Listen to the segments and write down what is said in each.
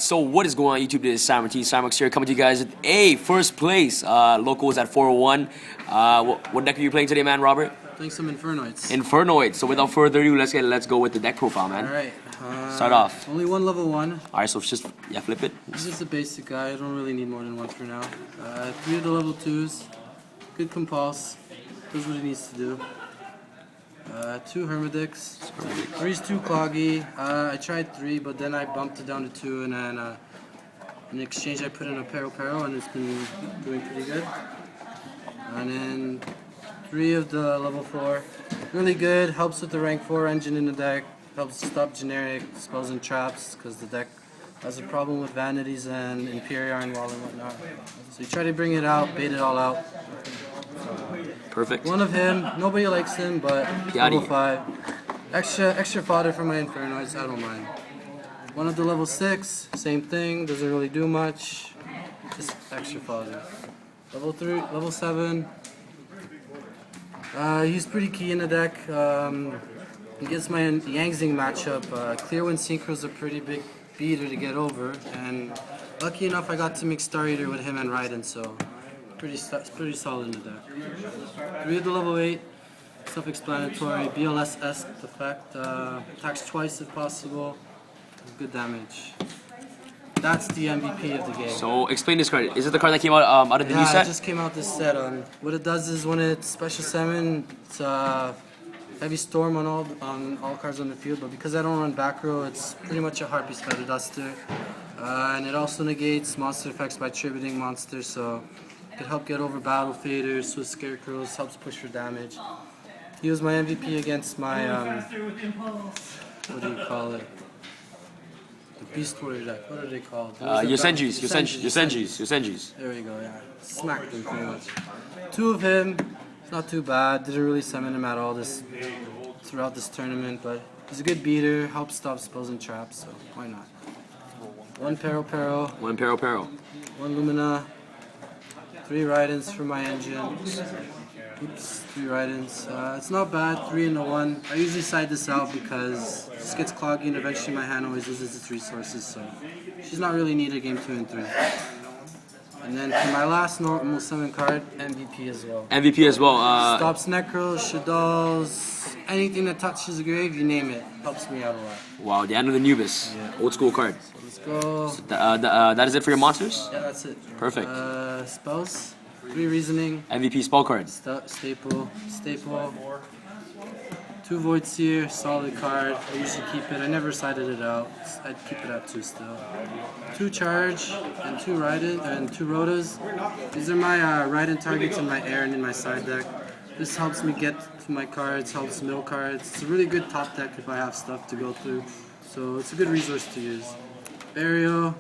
So what is going on YouTube? This is TeamSamuraiXi here coming to you guys with a first place. Local is at 401. What deck are you playing today, man, Robert? Playing some Infernoids. Infernoids. So without further ado, let's go with the deck profile, man. Alright. Start off. Only one level 1. Alright, so it's just flip it. He's just a basic guy. I don't really need more than one for now. 3 of the level 2s. Good compulse. Does what he needs to do. 2 Hermidix. 3's too cloggy. I tried 3, but then I bumped it down to 2, and then in exchange I put in a Pero, and it's been doing pretty good. And then 3 of the level 4. Really good. Helps with the rank 4 engine in the deck. Helps stop generic spells and traps, because the deck has a problem with vanities and Imperial Iron Wall and whatnot. So you try to bring it out, bait it all out. Perfect. One of him, nobody likes him, but level 5. Extra fodder for my Infernoids, I don't mind. One of the level 6, same thing, doesn't really do much, just extra fodder. Level 3, level 7, he's pretty key in the deck. Against my Yangzing matchup, Clear Wind Synchro's a pretty big beater to get over, and lucky enough I got to mix Star Eater with him and Raiden, so pretty solid in the deck. 3 of the level 8, self-explanatory, BLS-esque effect, attacks twice if possible, good damage. That's the MVP of the game. So explain this card. Is it the card that came out out of the new set? Yeah, it just came out this set. What it does is when it's special summon, it's heavy storm on all cards on the field, but because I don't run back row, it's pretty much a Harpy Spider Duster. And it also negates monster effects by tributing monsters, so it could help get over battle faders, Swiss Scarecrows, helps push for damage. He was my MVP against my, what do you call it? The Beast Warrior deck, what are they called? Yosenjis. There we go, yeah. Smacked him pretty much. 2 of him, it's not too bad, didn't really summon him at all throughout this tournament, but he's a good beater, helps stop spells and traps, so why not? 1 Pero. 1 Pero. 1 Lumina. 3 Raidens for my engine. Oops, 3 Raidens. It's not bad, 3 into 1. I usually side this out because this gets cloggy and eventually my hand always loses its resources, so she's not really needed game 2 and 3. And then for my last normal summon card, MVP as well. MVP as well. Stops Necros, Shaddolls, anything that touches the grave, you name it. Helps me out a lot. Wow, the end of the Nubis. Yeah. Old school card. So let's go. So that is it for your monsters? Yeah, that's it. Perfect. Spells, 3 Reasoning. MVP spell cards. Staple. 2 Void Seer, solid card. I usually keep it. I never sided it out. I'd keep it at 2 still. 2 Charge and 2 Raiden and 2 Rotas. These are my Raiden targets in my air and in my side deck. This helps me get to my cards, helps mill cards. It's a really good top deck if I have stuff to go through. So it's a good resource to use. Burial,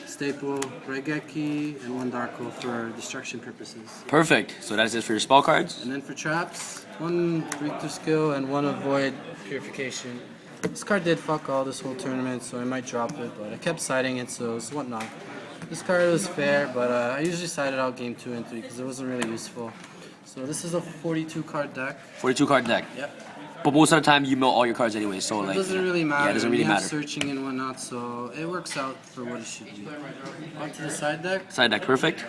Staple, Regeki, and 1 Darko for destruction purposes. Perfect. So that is it for your spell cards. And then for traps, 1 Richter Skill and 1 Avoid Purification. This card did fuck all this whole tournament, so I might drop it, but I kept siding it, so it's whatnot. This card was fair, but I usually sided out game 2 and 3 because it wasn't really useful. So this is a 42 card deck. 42 card deck. Yep. But most of the time you mill all your cards anyway, so like. It doesn't really matter. Yeah, it doesn't really matter. Searching and whatnot, so it works out for what it should be. On to the side deck. Side deck, perfect.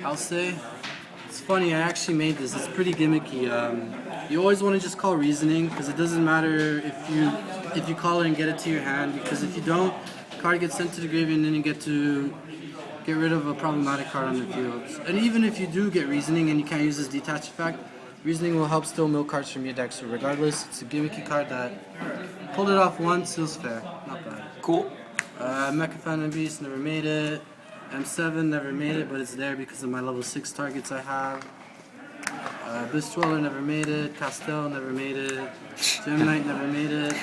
I'll say. It's funny, I actually made this. It's pretty gimmicky. You always want to just call Reasoning, because it doesn't matter if you call it and get it to your hand, because if you don't, the card gets sent to the graveyard and then you get to get rid of a problematic card on the field. And even if you do get Reasoning and you can't use this detach effect, Reasoning will help still mill cards from your deck, so regardless, it's a gimmicky card that pulled it off once, it was fair. Not bad. Cool. Mecha Phantom Beast, never made it. M7 never made it, but it's there because of my level 6 targets I have. Abyss Dweller never made it. Castel never made it. Gem Knight never made it.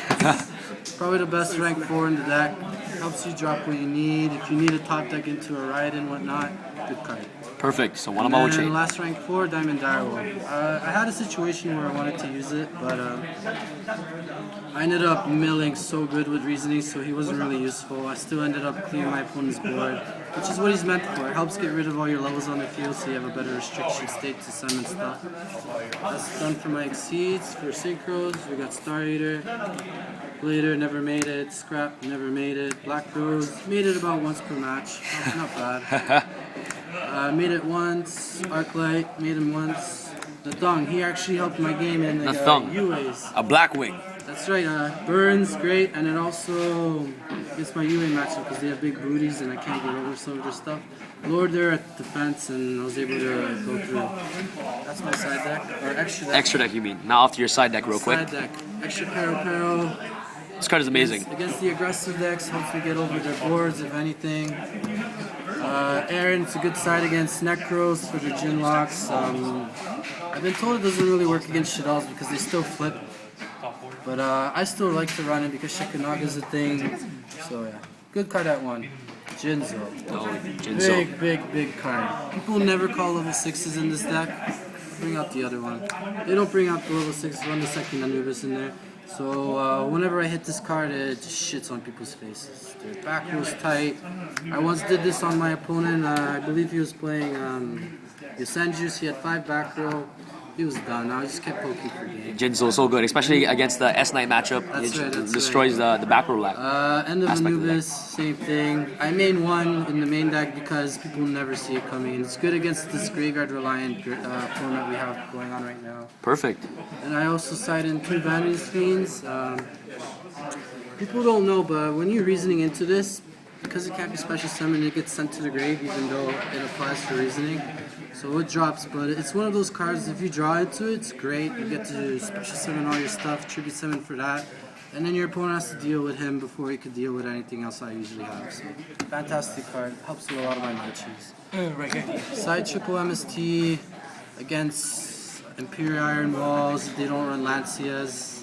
Probably the best rank 4 in the deck. Helps you drop what you need. If you need a top deck into a Raiden and whatnot, good card. Perfect. So one of my chain. Last rank 4, Diamond Direwolf. I had a situation where I wanted to use it, but I ended up milling so good with Reasoning, so he wasn't really useful. I still ended up clearing my opponent's board, which is what he's meant for. It helps get rid of all your levels on the field so you have a better restriction state to summon stuff. That's done for my Exceeds. For Synchros, we got Star Eater. Blader, never made it. Scrap, never made it. Black Rose. Made it about once per match. Not bad. Made it once. Arclight. Made him once. The Thong. He actually helped my game in the UAs. A black wing. That's right. Burns, great. And it also gets my UA matchup because they have big booties and I can't get over some of their stuff. Lowered there at defense and I was able to go through. That's my side deck. Or extra deck. Extra deck, you mean? Now off to your side deck real quick. Side deck. Extra Pero. This card is amazing. Against the aggressive decks, helps me get over their boards, if anything. Aaron, it's a good side against Necros for the Gin Locks. I've been told it doesn't really work against Shaddolls because they still flip. But I still like to run it because Shikanaga's a thing. So yeah, good card at 1. Jinzo. Oh, Jinzo. Big card. People never call level 6s in this deck. Bring out the other one. They don't bring out the level 6, run the second Anubis in there. So whenever I hit this card, it just shits on people's faces. Their back was tight. I once did this on my opponent. I believe he was playing Yosenjus. He had 5 back row. He was done. I just kept poking for game. Jinzo so good, especially against the S-Knight matchup. It destroys the back row lag. End of Anubis, same thing. I main 1 in the main deck because people never see it coming. It's good against this graveyard reliant format we have going on right now. Perfect. And I also side in 2 vanity screens. People don't know, but when you're reasoning into this, because it can't be special summoned, it gets sent to the grave even though it applies for reasoning. So it drops, but it's one of those cards, if you draw into it, it's great. You get to special summon all your stuff, tribute summon for that. And then your opponent has to deal with him before he could deal with anything else I usually have. So fantastic card, helps with a lot of my matches. Side triple MST against Imperial Iron Walls, they don't run Lancias.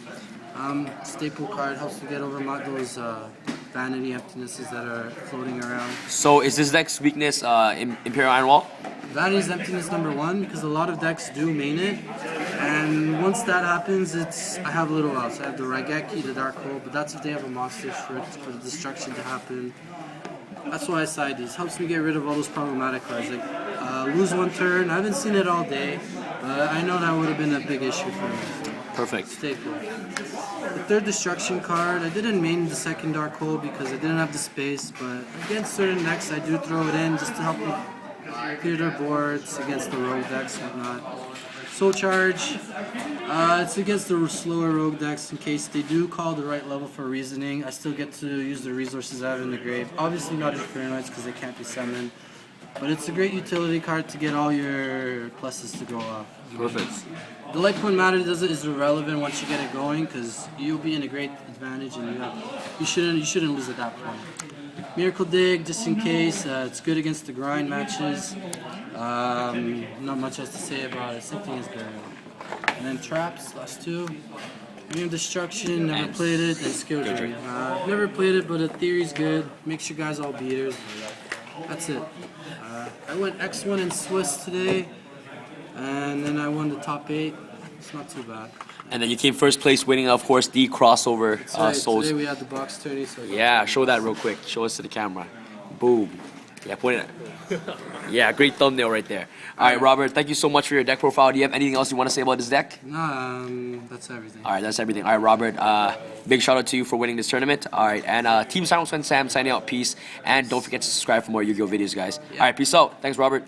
Staple card, helps to get over those vanity emptinesses that are floating around. So is this deck's weakness Imperial Iron Wall? Vanity's emptiness number 1 because a lot of decks do main it, and once that happens, I have little else. I have the Raigeki, the Dark Hole, but that's if they have a monster for the destruction to happen. That's why I side these. Helps me get rid of all those problematic cards. Like lose 1 turn. I haven't seen it all day, but I know that would have been a big issue for me. Perfect. Staple. The 3rd destruction card, I didn't main the 2nd Dark Hole because I didn't have the space, but against certain decks I do throw it in just to help me clear their boards against the rogue decks and whatnot. Soul Charge, it's against the slower rogue decks in case they do call the right level for reasoning. I still get to use the resources I have in the grave. Obviously not Infernoids because they can't be summoned, but it's a great utility card to get all your pluses to go off. Perfect. The light point matter is irrelevant once you get it going because you'll be in a great advantage and you shouldn't lose at that point. Miracle Dig, just in case. It's good against the grind matches. Not much else to say about it. Same thing as Burial. And then Traps, last 2. Dream Destruction, never played it. And Skill Drain. Never played it, but the theory's good. Makes you guys all beaters. That's it. I went X1 in Swiss today. And then I won the top 8. It's not too bad. And then you came first place, winning, of course, the crossover souls. Today we had the box tourney. So yeah, show that real quick. Show us to the camera. Boom. Yeah, point it. Yeah, great thumbnail right there. All right, Robert, thank you so much for your deck profile. Do you have anything else you want to say about this deck? Nah, that's everything. All right, that's everything. All right, Robert, big shout out to you for winning this tournament. All right, and Team SamuraiXi Sam signing out. Peace. And don't forget to subscribe for more Yu-Gi-Oh videos, guys. Yeah. All right, peace out. Thanks, Robert.